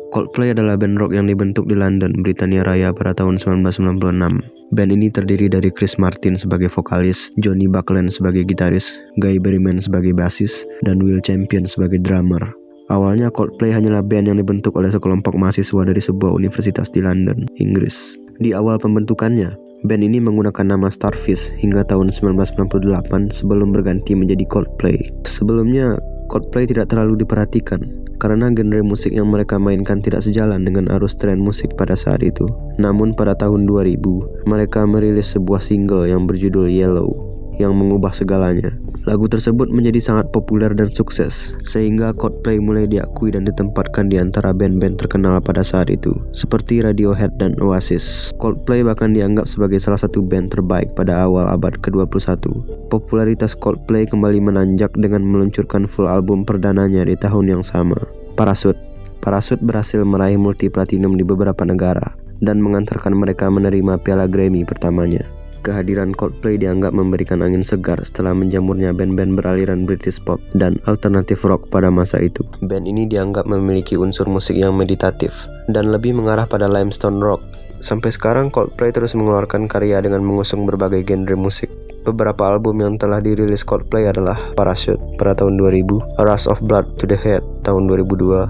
Coldplay adalah band rock yang dibentuk di London, Britania Raya pada tahun 1996. Band ini terdiri dari Chris Martin sebagai vokalis, Johnny Buckland sebagai gitaris, Guy Berryman sebagai bassis, dan Will Champion sebagai drummer. Awalnya Coldplay hanyalah band yang dibentuk oleh sekelompok mahasiswa dari sebuah universitas di London, Inggris. Di awal pembentukannya, band ini menggunakan nama Starfish hingga tahun 1998 sebelum berganti menjadi Coldplay. Sebelumnya, Coldplay tidak terlalu diperhatikan karena genre musik yang mereka mainkan tidak sejalan dengan arus tren musik pada saat itu. Namun pada tahun 2000, mereka merilis sebuah single yang berjudul Yellow, yang mengubah segalanya. Lagu tersebut menjadi sangat populer dan sukses, sehingga Coldplay mulai diakui dan ditempatkan di antara band-band terkenal pada saat itu, seperti Radiohead dan Oasis. Coldplay bahkan dianggap sebagai salah satu band terbaik pada awal abad ke-21. Popularitas Coldplay kembali menanjak dengan meluncurkan full album perdananya di tahun yang sama, Parachute. Parachute berhasil meraih multi-platinum di beberapa negara, dan mengantarkan mereka menerima piala Grammy pertamanya. Kehadiran Coldplay dianggap memberikan angin segar setelah menjamurnya band-band beraliran British pop dan alternative rock pada masa itu. Band ini dianggap memiliki unsur musik yang meditatif dan lebih mengarah pada limestone rock. Sampai sekarang Coldplay terus mengeluarkan karya dengan mengusung berbagai genre musik. Beberapa album yang telah dirilis Coldplay adalah Parachute pada tahun 2000, A Rush of Blood to the Head tahun 2002,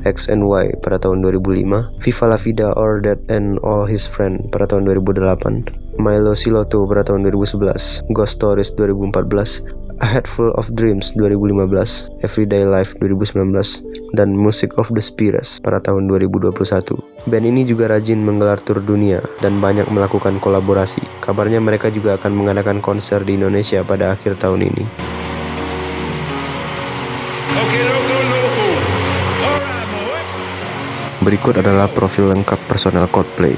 X and Y pada tahun 2005, Viva La Vida or Dead and All His Friends pada tahun 2008, Milo Siloto pada tahun 2011, Ghost Stories 2014, A Head Full of Dreams 2015, Everyday Life 2019, dan Music of the Spirits pada tahun 2021. Band ini juga rajin menggelar tur dunia dan banyak melakukan kolaborasi. Kabarnya mereka juga akan mengadakan konser di Indonesia pada akhir tahun ini. Berikut adalah profil lengkap personel Coldplay.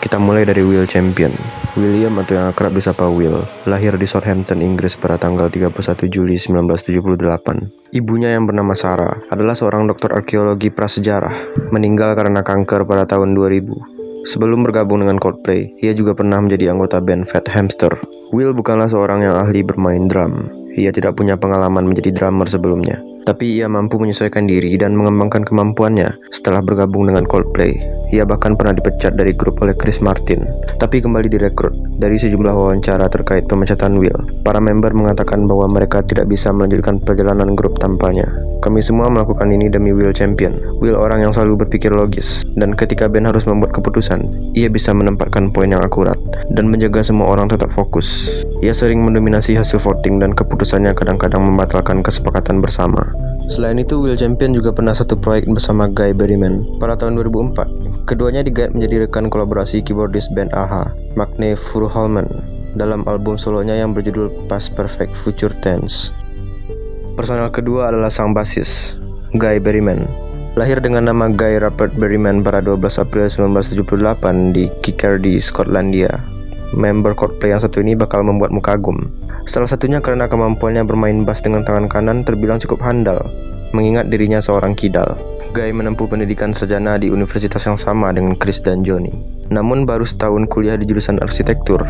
Kita mulai dari Will Champion. William atau yang akrab disapa Will, lahir di Southampton, Inggris pada tanggal 31 Juli 1978. Ibunya yang bernama Sarah adalah seorang dokter arkeologi prasejarah, meninggal karena kanker pada tahun 2000. Sebelum bergabung dengan Coldplay, ia juga pernah menjadi anggota band Fat Hamster. Will bukanlah seorang yang ahli bermain drum. Ia tidak punya pengalaman menjadi drummer sebelumnya, tapi ia mampu menyesuaikan diri dan mengembangkan kemampuannya setelah bergabung dengan Coldplay. Ia bahkan pernah dipecat dari grup oleh Chris Martin, tapi kembali direkrut. Dari sejumlah wawancara terkait pemecatan Will, para member mengatakan bahwa mereka tidak bisa melanjutkan perjalanan grup tanpanya. Kami semua melakukan ini demi Will Champion. Will orang yang selalu berpikir logis, dan ketika band harus membuat keputusan, ia bisa menempatkan poin yang akurat dan menjaga semua orang tetap fokus. Ia sering mendominasi hasil voting dan keputusannya kadang-kadang membatalkan kesepakatan bersama. Selain itu, Will Champion juga pernah satu proyek bersama Guy Berryman pada tahun 2004. Keduanya digait menjadi rekan kolaborasi keyboardis band a-ha, Magne Furuholmen, dalam album solonya yang berjudul Past Perfect Future Tense. Personel kedua adalah sang bassis, Guy Berryman. Lahir dengan nama Guy Rupert Berryman pada 12 April 1978 di Kirkcaldy, Skotlandia. Member Coldplay yang satu ini bakal membuatmu kagum. Salah satunya karena kemampuannya bermain bass dengan tangan kanan terbilang cukup handal, mengingat dirinya seorang kidal. Guy menempuh pendidikan sarjana di universitas yang sama dengan Chris dan Johnny. Namun baru setahun kuliah di jurusan arsitektur,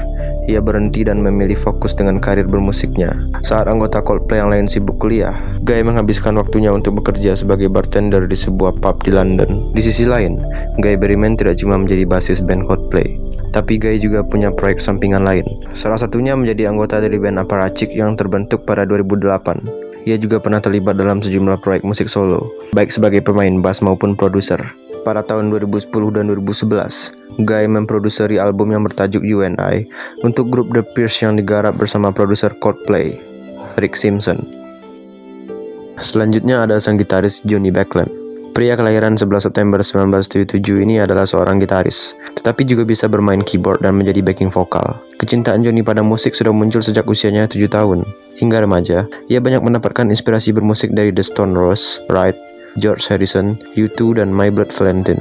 ia berhenti dan memilih fokus dengan karir bermusiknya. Saat anggota Coldplay yang lain sibuk kuliah, Guy menghabiskan waktunya untuk bekerja sebagai bartender di sebuah pub di London. Di sisi lain, Guy Berryman tidak cuma menjadi basis band Coldplay, tapi Guy juga punya proyek sampingan lain. Salah satunya menjadi anggota dari band Aparatchik yang terbentuk pada 2008. Ia juga pernah terlibat dalam sejumlah proyek musik solo, baik sebagai pemain bass maupun produser. Pada tahun 2010 dan 2011, Guy memproduseri album yang bertajuk You and I untuk grup The Pierce yang digarap bersama produser Coldplay, Rick Simpson. Selanjutnya ada sang gitaris Johnny Buckland. Pria kelahiran 11 September 1977 ini adalah seorang gitaris, tetapi juga bisa bermain keyboard dan menjadi backing vokal. Kecintaan Johnny pada musik sudah muncul sejak usianya 7 tahun. Hingga remaja, ia banyak mendapatkan inspirasi bermusik dari The Stone Roses, Ride, George Harrison, U2, dan My Blood Valentine.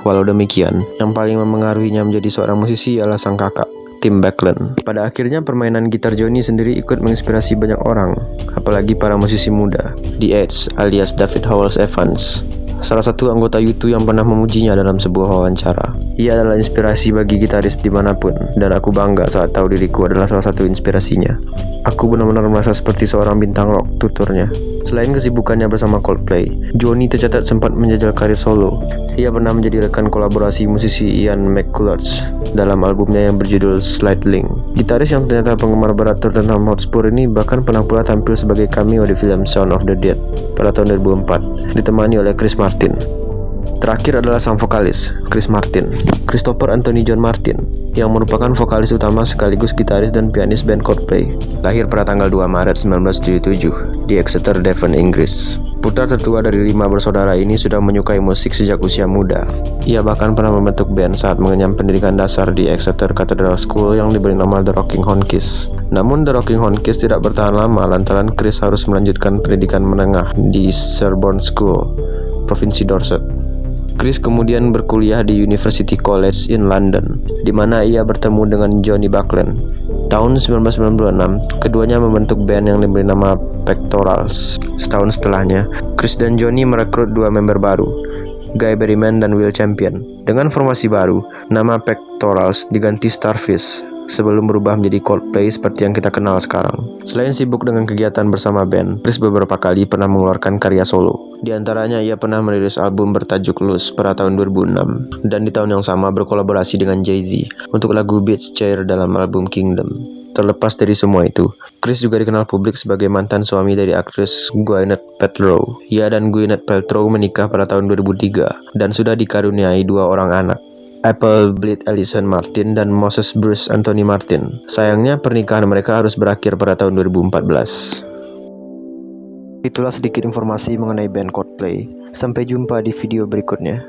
Walau demikian, yang paling memengaruhinya menjadi seorang musisi adalah sang kakak, Tim Buckland. Pada akhirnya, permainan gitar Johnny sendiri ikut menginspirasi banyak orang, apalagi para musisi muda. The Edge alias David Howells Evans, salah satu anggota U2 yang pernah memujinya dalam sebuah wawancara. Ia adalah inspirasi bagi gitaris dimanapun, dan aku bangga saat tahu diriku adalah salah satu inspirasinya. Aku benar-benar merasa seperti seorang bintang rock, tuturnya. Selain kesibukannya bersama Coldplay, Johnny tercatat sempat menjajal karir solo. Ia pernah menjadi rekan kolaborasi musisi Ian McCulloch dalam albumnya yang berjudul Slide Link. Gitaris yang ternyata penggemar berat Tottenham Hotspur ini bahkan pernah pula tampil sebagai cameo di film Shaun of the Dead pada tahun 2004, ditemani oleh Chris Martin. Terakhir adalah sang vokalis, Chris Martin, Christopher Anthony John Martin, yang merupakan vokalis utama sekaligus gitaris dan pianis band Coldplay. Lahir pada tanggal 2 Maret 1977 di Exeter, Devon, Inggris. Putra tertua dari 5 bersaudara ini sudah menyukai musik sejak usia muda. Ia bahkan pernah membentuk band saat mengenyam pendidikan dasar di Exeter Cathedral School yang diberi nama The Rocking Honkies. Namun The Rocking Honkies tidak bertahan lama lantaran Chris harus melanjutkan pendidikan menengah di Sherborne School, Provinsi Dorset. Chris kemudian berkuliah di University College in London, di mana ia bertemu dengan Johnny Buckland. Tahun 1996, keduanya membentuk band yang diberi nama Pectorals. Setahun setelahnya, Chris dan Johnny merekrut 2 member baru, Guy Berryman dan Will Champion. Dengan formasi baru, nama Pectorals diganti Starfish, sebelum berubah menjadi Coldplay seperti yang kita kenal sekarang. Selain sibuk dengan kegiatan bersama band, Chris beberapa kali pernah mengeluarkan karya solo. Di antaranya ia pernah merilis album bertajuk Loose pada tahun 2006, dan di tahun yang sama berkolaborasi dengan Jay-Z untuk lagu Beach Chair dalam album Kingdom. Terlepas dari semua itu, Chris juga dikenal publik sebagai mantan suami dari aktris Gwyneth Paltrow. Ia dan Gwyneth Paltrow menikah pada tahun 2003 dan sudah dikaruniai 2 orang anak, Apple Bleed Ellison Martin dan Moses Bruce Anthony Martin. Sayangnya pernikahan mereka harus berakhir pada tahun 2014. Itulah sedikit informasi mengenai band Coldplay. Sampai jumpa di video berikutnya.